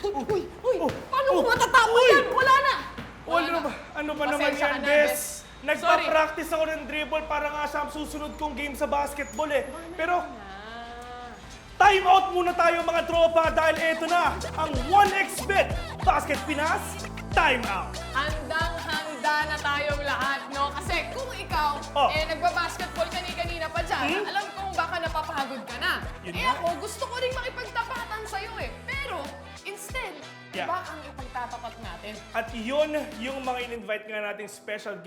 Uy! Paano mo matatapos yan? Wala na! Ano ba naman Pasensya yan, ka na, Bes? Bes. Nagpa-practice ako ng dribble para nga sa susunod kong game sa basketball eh. Pero time out muna tayo mga tropa dahil eto na ang 1xBet Basket Pinas Time Out. Handang-handa na tayong lahat, no? Kasi kung ikaw, nagbabasketball kanina pa dyan, alam kong baka napapagod ka na. Ako, gusto ko rin makipagtapatan sa'yo eh. Pero, instead, iba ang ipagtatapat natin. At yun yung mga in-invite nga nating special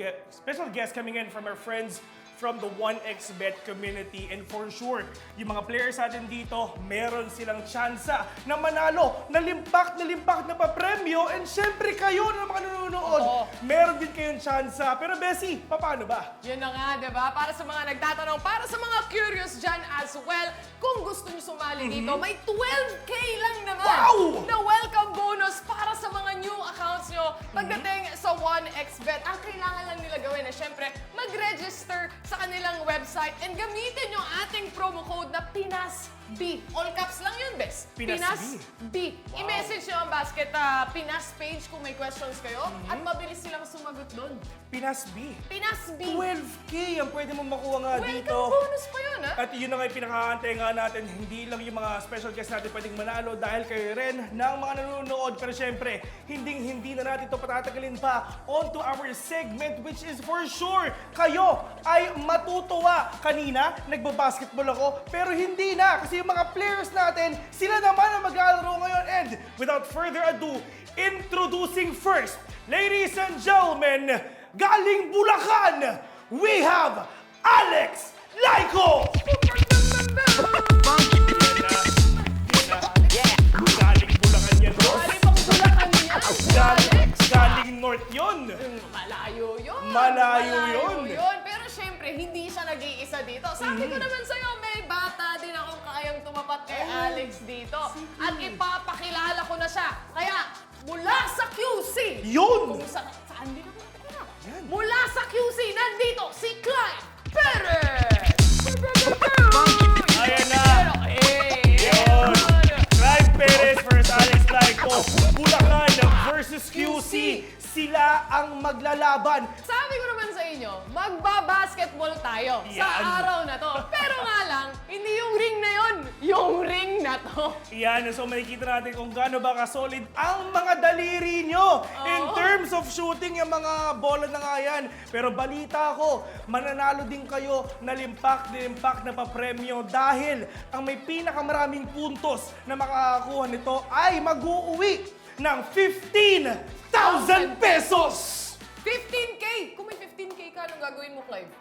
guest coming in from our friends from the 1xBet community. And for sure, yung mga players natin dito, meron silang tsansa na manalo, na limpak na papremyo. And syempre kayo na mga nanonood, meron din kayong tsansa. Pero Bessie, paano ba? Yun na nga, di ba? Para sa mga nagtatanong, para sa mga curious dyan as well, kung gusto nyo sumali dito, may 12K lang naman na welcome bonus para sa mga new accounts nyo pagdating sa 1xBet. Ang kailangan lang nila gawin na syempre, mag-register sa kanilang website and gamitin yung ating promo code na PINASB. All caps lang yun, Bes. PINASB. I-message nyo ang basket Pinas page kung may questions kayo at mabilis silang sumagot doon. PINASB. PINASB. 12K ang pwede mong makuha nga dito. Welcome bonus pa yun, ha? At yun na nga yung pinakaantay nga natin, hindi lang yung mga special guests natin pwedeng manalo dahil kayo rin ng mga nanonood. Pero syempre, hindi na natin ito patatagalin pa onto our segment which is for sure kayo ay matutuwa. Kanina, nagbabasketball ako pero hindi na kasi yung mga players natin, sila naman ang maglalaro ngayon. And without further ado, introducing first, ladies and gentlemen, galing Bulacan, we have Alex Laico! Galing Bulacan yan, boss. Galing pang Bulacan yan, Alex. Galing North yun. Malayo yun. Malayo yun. Pero syempre, hindi siya nag-iisa dito. Sabi ko naman sa'yo, may bata din akong kayang tumapat kay Alex dito. At ipapakilala ko na siya. Kaya, mula sa QC. Yun! Kung saan din ako nakatira. Mula sa QC, nandito si Clyde Perez! Ayan na! Yun! Clyde Perez versus Alex Laico. Bulacan versus QC. Sila ang maglalaban. Sabi ko naman sa inyo, magbabasketball tayo sa araw na to. Pero nga lang, hindi yung ring na yon, yung ring na to. Yan, so makikita natin kung gaano ba ka-solid ang mga daliri nyo. In terms of shooting, yung mga bola na nga yan. Pero balita ko, mananalo din kayo na limpak na papremyo dahil ang may pinakamaraming puntos na makakakuha nito ay mag-uuwi ng 15,000 pesos! 15K! Kung may 15K ka, anong gagawin mo, Clive?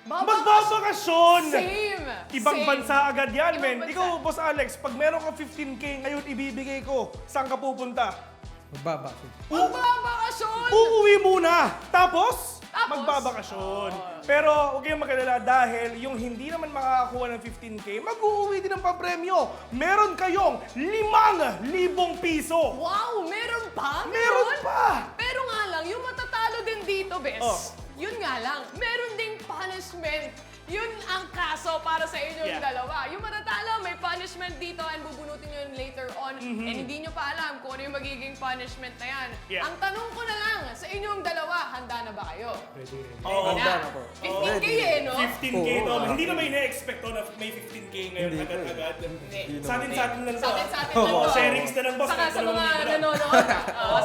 Magbabakasyon! Same! Ibang Same. bansa agad yan, Ibang men. bansa. Ikaw, Boss Alex, pag meron kang 15K ngayon ibibigay ko, saan ka pupunta? Magbabakasyon! Uuwi muna! Tapos, Tapos? magbabakasyon. Pero huwag kayong mag-alala dahil yung hindi naman makakakuha ng 15K, mag-uuwi din ng papremyo. Meron kayong 5,000 piso. Wow! Meron pa? Meron pa! Pero nga lang, yung matatalo din dito, Bes, yun nga lang, meron ding punishment. Yun ang kaso para sa inyong dalawa. Yung matatalo, may punishment dito and bubunutin nyo yun later on. And hindi nyo pa alam kung ano yung magiging punishment na yan. Ang tanong ko na lang, sa inyong dalawa, handa na ba kayo? Oo. Handa na po. 15K eh, no? 15K to. Hindi naman ina-expect to na may 15K ngayon agad-agad. Sa atin lang to. Sa atin lang to. Sharings na lang, boss. Saka sa mga Libra. nanonood,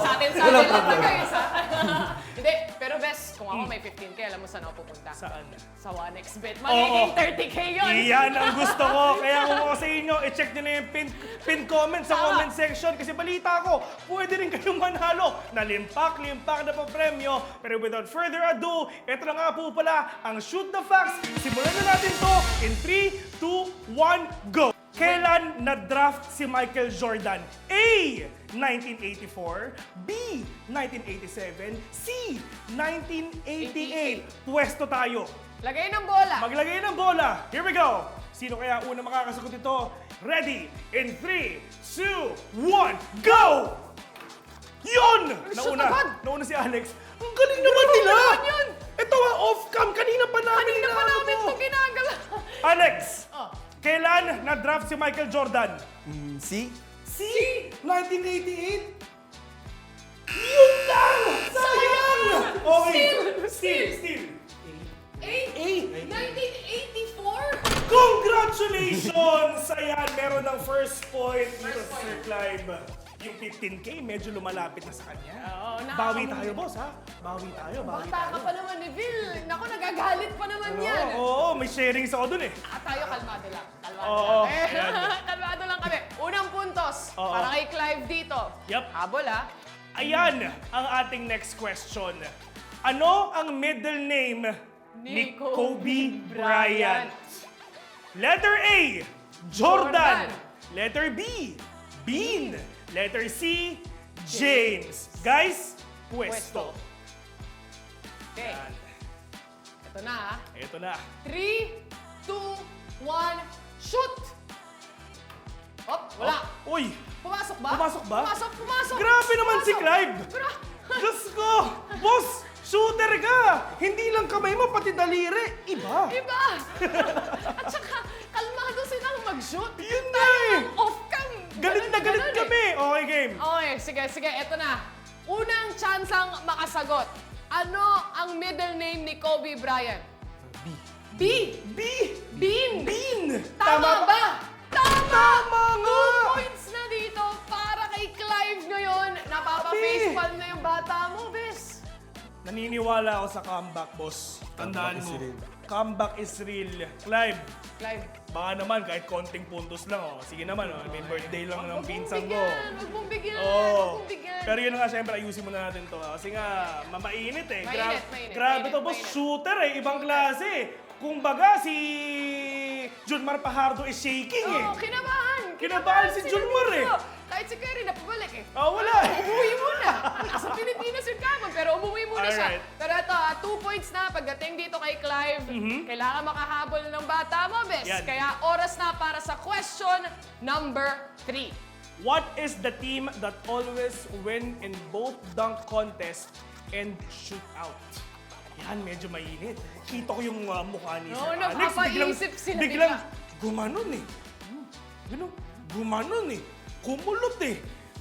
sa atin lang to guys, ha? Hindi, pero best, kung ako may 15K, alam mo saan ako pupunta? Saan? Sa 1xBet. Magiging 30K yun. Iyan ang gusto ko. Kaya kung ako sa inyo, i-check nyo na yung pin comment sa comment section. Kasi balita ko, pwede rin kayong manalo na limpak na papremyo. Pero without further ado, ito na nga po pala ang Shoot the Facts. Simulan na natin to in 3, 2, 1, go! Kailan na-draft si Michael Jordan? A. 1984, B. 1987, C. 1988. Pwesto tayo. Lagay ng bola. Maglagay ng bola. Here we go. Sino kaya una makakasagot ito? Ready? In 3, 2, 1, go! Yun! Shoot agad. Nauna si Alex. Ang galing naman nila! naman yun. Ito off-cam. Kanina pa namin ito ginagala. Alex, Oh. kailan na-draft si Michael Jordan? C? C! 1988? Yun lang! Sayang! Okay. Steal. A? 1984? Congratulations! Ayan, meron ng first point dito First sa Sir Clive. Yung 15K, medyo lumalapit na sa kanya. Oo, Bawi tayo, boss, ha? Bawi tayo. Bata ka pa naman ni Vil. Naku, nagagalit pa naman yan. Oo, may sharings ako dun eh. Tayo, kalmado lang. Kalmado Oo, lang. yan. Kalmado lang kami. Unang puntos. Oo. Para kay Clive dito. Yup. Habol, ha? Ayan ang ating next question. Ano ang middle name ni Kobe Bryant? Letter A, Jordan. Letter B, Bean. Letter C, James. Guys, pwesto. Okay. Yan. Ito na, ha? Ito na. 3, 2, 1, shoot! Hop, wala. Uy, Pumasok ba? Pumasok ba? Pumasok. Grabe naman si Clive. Gra- Diyos ko! Boss, shooter ka! Hindi lang kamay mo, pati daliri. Iba. Iba! At saka, kalmado silang mag-shoot. Yun na eh. Off-cam. Galit na galit Ganun eh. kami. Okay, game. Okay, sige, eto na. Unang tsansang makasagot. Ano ang middle name ni Kobe Bryant? B. B. Bean. Bean. Tama ba? Tama nga. 2 points na dito para kay Clive ngayon. Napapa-facepalm na yung bata mo, bes. Naniniwala ako sa comeback, boss. Tandaan mo. Comeback is real. Clive, Clive, baka naman kahit konting puntos lang. Oh. Sige naman, oh. May birthday lang ng pinsan ko. Huwag mong bigyan. Oo. Huwag mong bigyan. Pero yun nga, syempre, ayusin muna natin to. Kasi nga, mainit eh. Mainit. Grabe to, boss. Shooter eh. Ibang klase. Kung baga, si Junmar Pajardo is shaking eh. Oo, kinabahan. Kinabahan si sila Junmar dito. eh. Kahit si Kerry napabalik eh. Wala eh. Umuwi muna. Nasa Pilipinas yung kamon, pero umuwi muna siya. Alright. Pero ito, 2 points na pagdating dito kay Clive. Kailangan makahabol ng bata mo, bes. Yan. Kaya oras na para sa question number 3. What is the team that always win in both dunk contest and shootout? Yan, medyo mainit. Kita ko yung mukha ni Oo, Sir Alex. napapaisip sila biglang bigla. gumanon eh. Gumanon eh. Kumulot eh.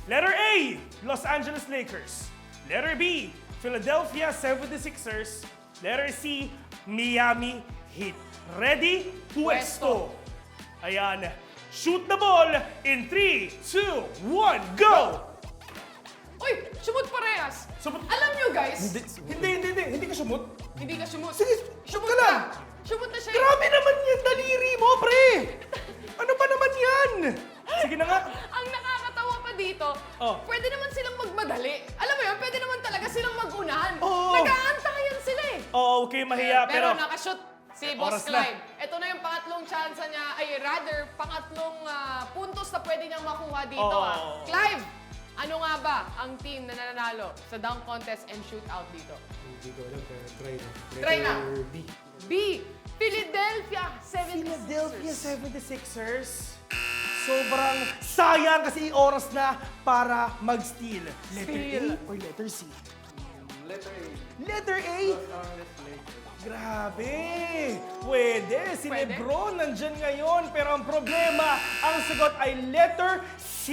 Letter A, Los Angeles Lakers. Letter B, Philadelphia 76ers. Letter C, Miami Heat. Ready? Puesto. Ayan. Shoot the ball in 3, 2, 1, go! Uy, sumot parehas. Sumot- Alam nyo guys, Hindi ka sumot. hindi ka sumot. Sige, shoot ka lang. Sumot na siya. Grabe naman yan, daliri mo, pre! Ano ba naman yan? Sige na nga. Ang nakakatawa pa dito, Oh. pwede naman silang magmadali. Alam mo yun, pwede naman talaga silang mag-unahan. Oo. Nag-aantayan sila eh. Oo, okay, mahiya, Pero pero... nakashoot si Oras Boss na. Clive. Ito na yung pangatlong chance niya, ay rather, pangatlong puntos na pwede niyang makuha dito. Oo. Clive, ano nga ba ang team na nananalo sa dunk contest and shootout dito? Hindi ko alam, pero try na. Try na. Letter B. B. Philadelphia 76ers. Philadelphia 76ers. Sobrang sayang kasi oras na para mag-steal. Letter Steal. A or letter C? Letter A. Letter A? Los Angeles Lakers. Grabe! Pwede. Si Pwede. Lebron nandyan ngayon. Pero ang problema, ang sagot ay letter C.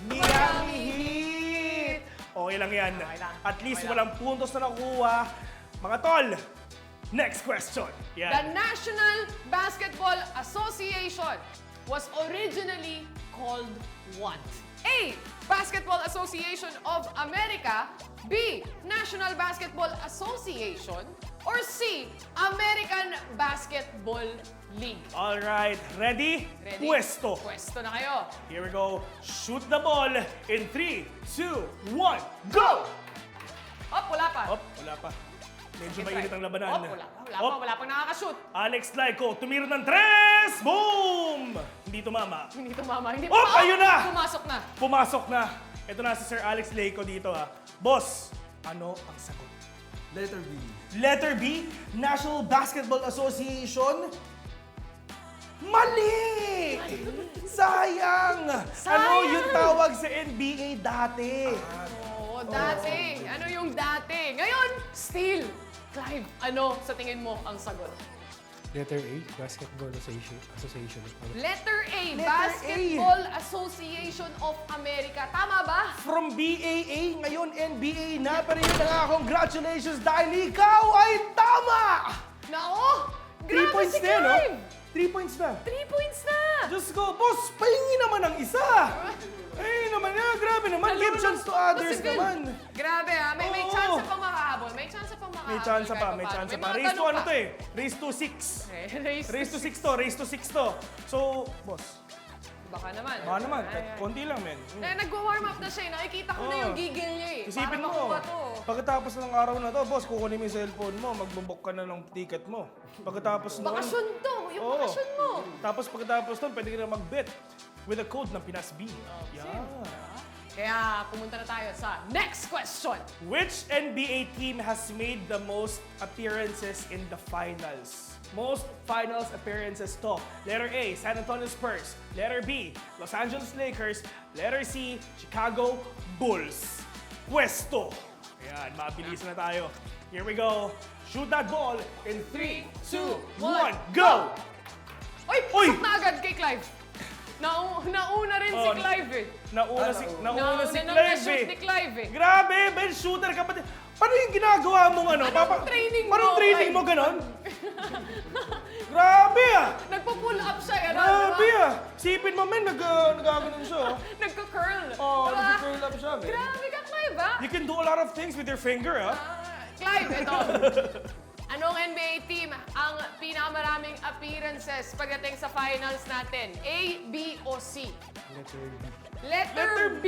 Miami Heat. Okay lang yan. Okay lang. At least Okay lang. walang puntos na nakuha. Mga tol, next question. The Yan. National Basketball Association was originally called what? A. Basketball Association of America. B. National Basketball Association. Or C. American Basketball League. Alright, ready? Ready? Pwesto. Pwesto na kayo. Here we go. Shoot the ball in 3, 2, 1, go! Op, wala pa. Op, wala pa. Medyo Second mainit try. ang labanan. Op, wala pang nakakashoot. Alex Laiko, tumiro ng 3! Boom! Hindi tumama. Hindi tumama, hindi Op, pa. ayun na! Pumasok na. Pumasok na. Ito na si Sir Alex Laiko dito ha. Boss, ano ang sagot? Letter B. Letter B, National Basketball Association. Mali! Sayang! Ano yung tawag sa NBA dati? Oo, dati. Ano yung dati? Ngayon, still. Clive, ano sa tingin mo ang sagot? Letter A, Basketball Association. Letter A, Letter Basketball Association of America. Tama ba? From BAA, ngayon NBA na. Pero yun na nga, congratulations dahil ikaw ay tama! Nako! 3 Grabe points si na yun, no? Clive! 3 points na. 3 points na! Diyos ko, boss, pahingi naman ng isa! Ay, naman yan, grabe naman. Give chance to others Possible. naman. Grabe ha, may Oo. chance pang makahabol. May chance pang makahabol. May chance kahit pa, paano. may chance May pa. mga Race to tanong ano pa. to eh? Race to 6. Race to 6 to. Race to 6 to. So, boss, Baka naman. baka naman, Ay, kahit ay. konti lang, men. Nagwa-warm up na siya eh. Nakikita ko na Oo. yung gigil niya eh. Isipin Para mo, makuha to. pagkatapos ng araw na to, boss, kukunin mo yung cellphone mo, magbubok ka na ng ticket mo. Pagkatapos nun, Bakasyon to. Yung Oo. bakasyon mo. Tapos pagkatapos nun, pwede ka na mag-bet with a code ng Pinas B. Yeah. Kaya pumunta na tayo sa next question. Which NBA team has made the most appearances in the finals? Most finals appearances to. Letter A, San Antonio Spurs. Letter B, Los Angeles Lakers. Letter C, Chicago Bulls. Pwesto. Ayan, mabilis na tayo. Here we go. Shoot that ball in 3, 2, 1, go! Oy, Oy! pasok na agad kay Clive. Nauna rin si Oh, Clive eh. Nauna si Nauna Clive nang na-shoot ni eh. Clive eh. Grabe, Ben, shooter ka pati. Paano yung ginagawa mong ano? Anong training mo? Parang training Ay. mo ganon? Grabe ah! Nagpo-pull up siya, gano'n, Grabe diba? ah! Sipin mo, men, nagaganon siya. oh. Nagko-curl. Oh, Diba? nag-curl up siya, men. Grabe ka, Clive, ah. You can do a lot of things with your finger, ah. Clive, ito. Anong NBA team ang pinakamaraming appearances pagdating sa finals natin? A, B, o C? Letter B. Letter B!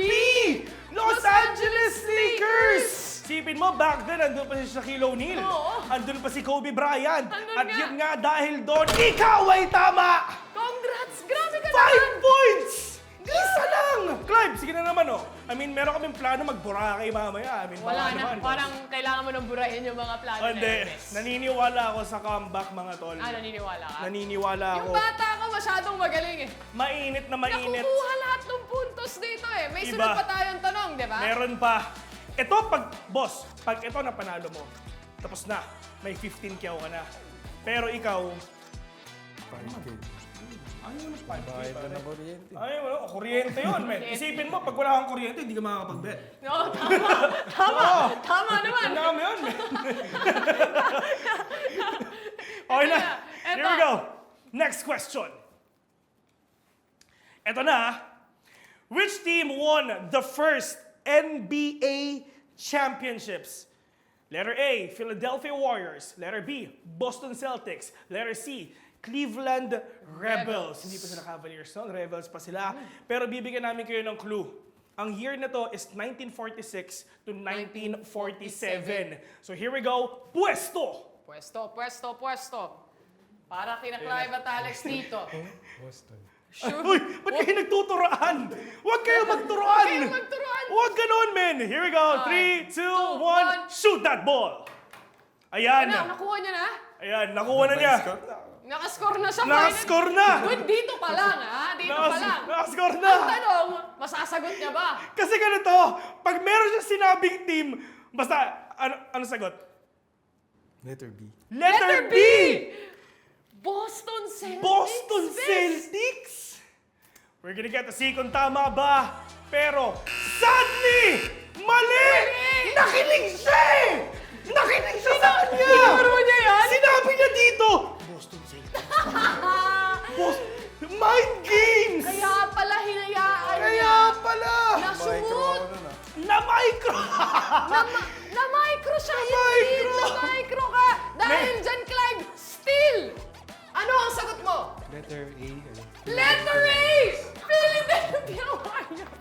Los Angeles Lakers! Sipin mo, back then, andun pa si Shaquille O'Neal. Oo. Andun pa si Kobe Bryant. Andun At nga. yun nga, dahil doon, ikaw ay tama! Congrats! Grabe ka 5 naman! points! Isa lang! Clive, sige na naman, oh. I mean, meron kaming plano mag-Boracay mamaya. I mean, Wala baka na. naman, Parang kailangan mo nang burahin yung mga plano oh, na hindi. yun. Naniniwala ako sa comeback, mga tol. Naniniwala ka? Naniniwala ako. Yung bata ka masyadong magaling eh. Mainit na mainit. Nakukuha lahat ng puntos dito eh. May Iba. sunod pa tayong tanong, di ba? Meron pa. Ito, pag ito na panalo mo, tapos na, may 15 kyaw ka na. Pero ikaw, 5K. ayaw mo ng 5K, Bayad pare. na ng kuryente. Ayaw mo, kuryente yun, men. Isipin mo, pag wala kang kuryente, hindi ka makakapag-bet. No, tama. Tama. Tama naman. Tandaan mo yun, men. Okay na. Eto. Here we go. Next question. Ito na. Which team won the first NBA championships? Letter A, Philadelphia Warriors. Letter B, Boston Celtics. Letter C, Cleveland Rebels. Hindi pa sila Cavaliers, no? Rebels pa sila. Pero bibigyan namin kayo ng clue. Ang year na to is 1946 to 1947. So here we go. Pwesto! Pwesto. Para kina Clive at Alex dito. Boston. Shoot. Uy, ba't kayo nagtuturoan? Huwag kayo magturoan! Huwag kayong magturoan! Huwag ganun, men! Here we go. 3, 2, 1, shoot that ball! Ayan. Ano, nakuha niya na? Ayan, nakuha na niya. Nakascore na siya. Nakascore na! Good, dito pa lang ha. Dito pa lang. Nakascore na! Ang tanong, masasagot niya ba? Kasi ganito, pag meron siyang sinabing team, basta, ano sagot? Letter B. Letter B! Boston Celtics. Boston Bes. Celtics! We're gonna get to see kung tama ba. Pero, sadly, mali! Nakinig siya eh! Nakinig siya sa kanya! Tinuro niya yan? Sinabi niya dito, Boston Celtics. Mind games! Kaya pala hinayaan niya. Kaya pala! Nasunod. Na-micro! Na micro siya. Na-micro. Na micro ka. Dahil dyan, Clive, still. Ano ang sagot mo? Letter A. Letter A! Philadelphia Warriors.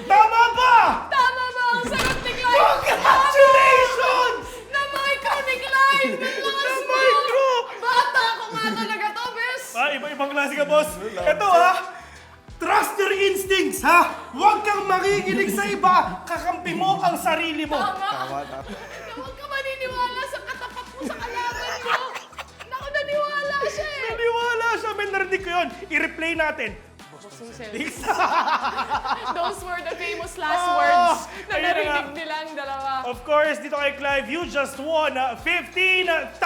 Tama ba? Tama ba ang sagot ni Clive? Congratulations! Na micro ni Clive! Ang lakas mo! Na-micro! Bata ko nga talaga to, bes! Iba-ibang klase ka, boss. Ito, trust your instincts, ha? Huwag kang makikinig sa iba. Kakampi mo ang sarili mo. Tama! Huwag ka maniniwala sa katapat mo sa kalaban mo! Naku, naniwala siya eh! Naniwala siya, men. Narinig ko yun. I-replay natin. pesos yung cellphone. Those were the famous last words na ayun na nga. narinig nilang dalawa. Of course, dito kay Clive, you just won 15,000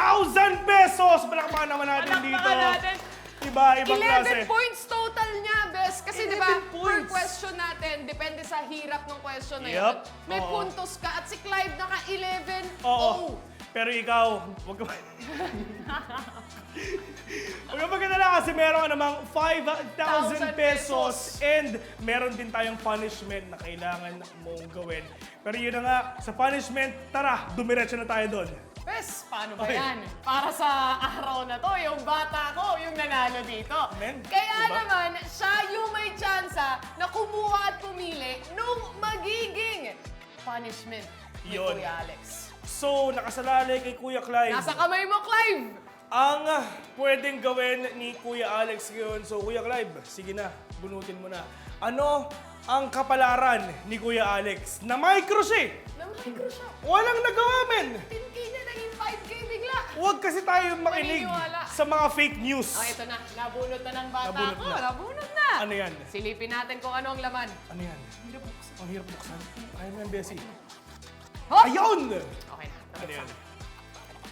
pesos! Palakpakan naman natin dito. Palakpakan natin. Ibang 11 klase. points total niya, Bes. Kasi 11 di ba, per points. question natin, depende sa hirap ng question na Yup. yun. May Oo. puntos ka at si Clive naka-11. Oo. Pero ikaw, huwag ka huwag ka magkadala kasi meron ka namang 5,000 pesos and meron din tayong punishment na kailangan mong gawin. Pero yun na nga, sa punishment, tara, dumiretso na tayo doon. Bes, paano ba Okay. yan? Para sa araw na to, yung bata ko, yung nanalo dito. Amen. Kaya Diba? naman, siya yung may tsansa na kumuha at pumili nung magiging punishment ni Yun. Kuya Alex. So, nakasalalay kay Kuya Clive. Nasa kamay mo, Clive! Ang pwedeng gawin ni Kuya Alex ngayon. So, Kuya Clive, sige na, bunutin mo na. Ano ang kapalaran ni Kuya Alex na micro siya? Na micro siya. Walang nagawa, men! 10K na naging 5K bigla. Huwag kasi tayo makinig Maniniwala. sa mga fake news. Oh, ito na. Nabunot na ng bata Nabunot ko. na. Nabunot na. Ano yan? Silipin natin kung ano ang laman. Ano yan? Ang hirap buksan. Kaya mo yan, Bessie. Huh? Ayun! Okay na. Ano yan?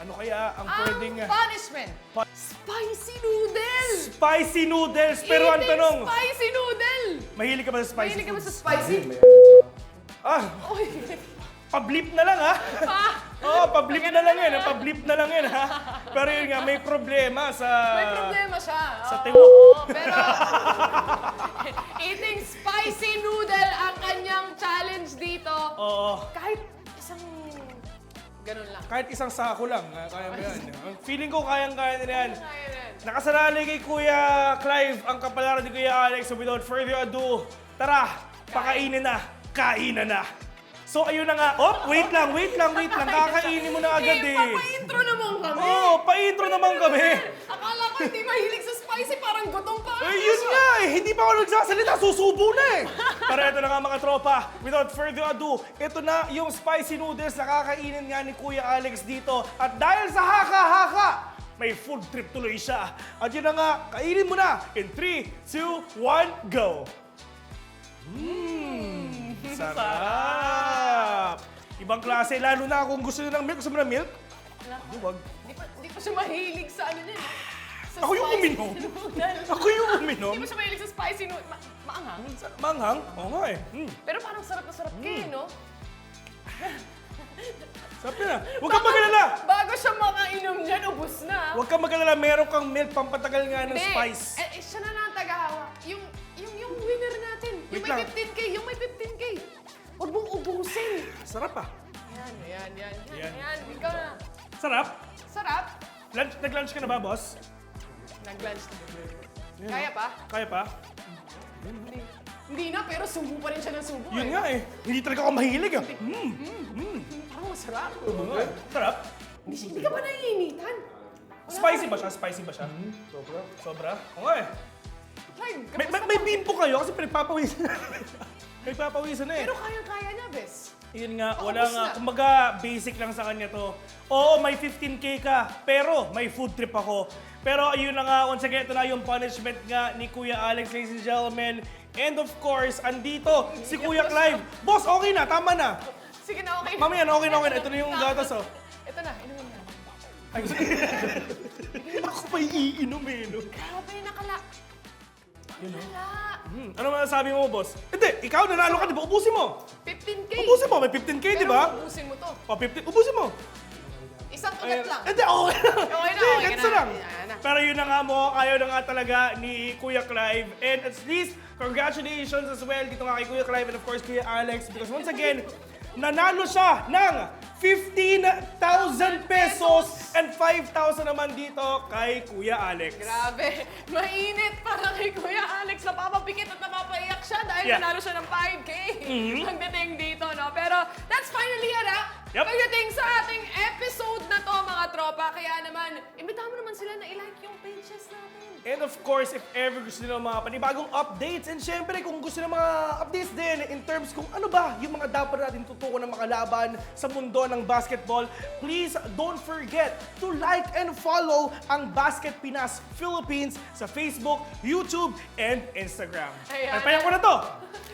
Ano kaya ang Ang pwedeng... punishment. Pa- Spicy noodle. Spicy noodles! Pero ang Eating tanong, spicy noodle. mahilig ka ba sa spicy Mahilig ka ba sa foods? spicy? Ah, Uy. pablip na lang ha? Pa. Oo, pablip na lang yan. Pablip na lang yan ha? Pero yun nga, may problema sa... May problema siya. Sa Oo, tiwok. oo, pero eating spicy noodle ang kanyang challenge dito. Oo. Kahit isang ganun lang. Kahit isang sako lang, kaya mo yan. Feeling ko kayang-kaya nila yan. Kaya rin. Nakasalalay kay Kuya Clive ang kapalaran ni Kuya Alex. So without further ado, tara, pakainin na, kainan na. So ayun na nga. Oh, wait lang. Kakainin mo na agad eh. Papa-intro naman kami. Oo, pa-intro naman kami. Akala ko hindi mahilig sa spicy, parang gutom pa. Eh, yun nga eh. Hindi pa ako nagsasalita. Susubo na eh. Pero ito na nga mga tropa. Without further ado, ito na yung spicy noodles na kakainin nga ni Kuya Alex dito. At dahil sa haka-haka, may food trip tuloy siya. At yun na nga, kainin mo na. In 3, 2, 1, go! Sarap! Ibang klase, lalo na kung gusto nyo ng milk. Gusto mo ng milk? Huwag. Di pa siya mahilig sa ano niya. Sa Ako yung spicy uminom. noodle. Ako yung uminom. Di pa siya mahilig sa spicy noodle. Maanghang. Manghang? Oo nga eh. Pero parang sarap na sarap kayo, no? Sarap na. Huwag kang magalala. Bago siya makainom niyan, ubus na. Huwag kang magalala. Meron kang milk pampatagal nga ng Hindi. spice. Siya na lang tagahawa. Yung winner natin. Yung Wait may lang. 15K. Yung may 15K. Huwag mong ubusin. Sarap ah. Yan. Yan. Ikaw na. Sarap. Sarap. Nag-lunch ka na ba, boss? Nag-lunch na. Kaya pa? Kaya pa? Hindi na, pero subo pa rin siya ng subo. Yun nga eh. Hindi talaga ako mahilig ah. Parang masarap. Sarap. Hindi ka ba naiinitan? Spicy ba siya? Sobra? Oo nga eh. May bimpo kayo kasi pinagpapawisan na. Pinagpapawisan na eh. Pero kayang-kaya niya, Bes. Yun nga, Paubos wala nga. na. Kumbaga, basic lang sa kanya to. Oo, may 15K ka, pero may food trip ako. Pero ayun na nga, once again, ito na yung punishment nga ni Kuya Alex, ladies and gentlemen. And of course, andito si Kuya Clive. Boss, okay na, tama na. Sige na, okay na. Mamaya na, okay na. Ito na yung gatas, oh. Ito na, inumin na. Ay, ako pa iinom eh, no? Grabe, nakala. Ano masasabi mo, boss? Hindi, ikaw nanalo ka, di ba? Ubusin mo. 15K. Ubusin mo, may 15K, di Pero ba? ubusin mo to. O, 15, ubusin mo. Isang ugat lang. Hindi, okay na. Okay na, Hindi, okay ganito na. lang. Ayan na. Pero yun na nga mo, ayaw na nga talaga ni Kuya Clive. And at least, congratulations as well dito nga kay Kuya Clive and of course Kuya Alex. Because once again, nanalo siya ng 15,000 pesos and 5,000 naman dito kay Kuya Alex. Grabe, mainit para kay Kuya Alex. Napapapikit at napapaiyak siya dahil Yeah. nanalo siya ng 5K. Pagdating dito, no? Pero that's finally yan, ha? Yep. Pagdating sa ating episode na to, mga tropa. Kaya naman, imbitahan mo naman sila na i-like yung pages natin. And of course, if ever gusto nila mga panibagong updates, and syempre kung gusto nila mga updates din in terms kung ano ba yung mga dapat natin tutukan ng makalaban sa mundo ng basketball, please don't forget to like and follow ang Basket Pinas Philippines sa Facebook, YouTube, and Instagram. Ayan. Ay, payan ko na to!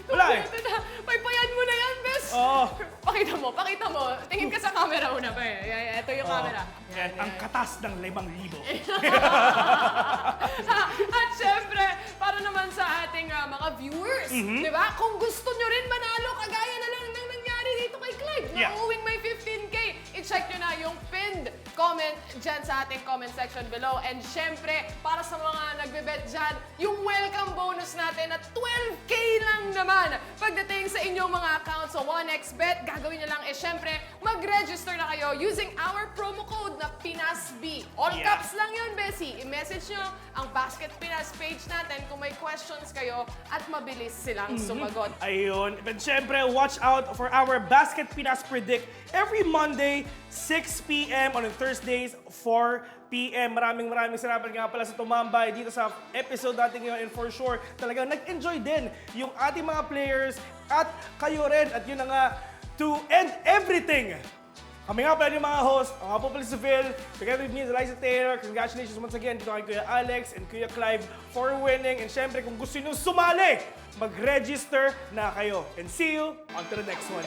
Wala eh. Ito na. Paypayan mo na yan, bes. Oo. Pakita mo. Tingin ka sa camera una pa eh. Ito yung camera. Yan, ang katas ng 5,000. At syempre, para naman sa ating mga viewers, di ba? Kung gusto nyo rin manalo, kagaya na lang ng nangyari dito kay Clive, na Yeah. uwing may 15K, i-check nyo na yung pinned comment dyan sa ating comment section below. And syempre, para sa mga nagbe-bet dyan, yung welcome bonus natin na 12K lang naman pagdating sa inyong mga accounts sa 1xBet. Gagawin nyo lang syempre, mag-register na kayo using our promo code na PINASB. All Yeah. caps lang yun, Bessie. I-message nyo ang Basket Pinas page natin kung may questions kayo at mabilis silang sumagot. Ayun. And syempre, watch out for our Basket Pinas Predict every Monday, 6 p.m. on Thursdays, 4 p.m. Maraming salamat nga pala sa tumambay dito sa episode natin ngayon. And for sure, talagang nag-enjoy din yung ating mga players at kayo rin. At yun na nga, to end everything, kami nga pala yung mga host, ang nga po pala si Phil, together with me, Eliza Taylor. Congratulations once again dito kay Kuya Alex and Kuya Clive for winning. And syempre, kung gusto nyo sumali, mag-register na kayo. And see you on to the next one.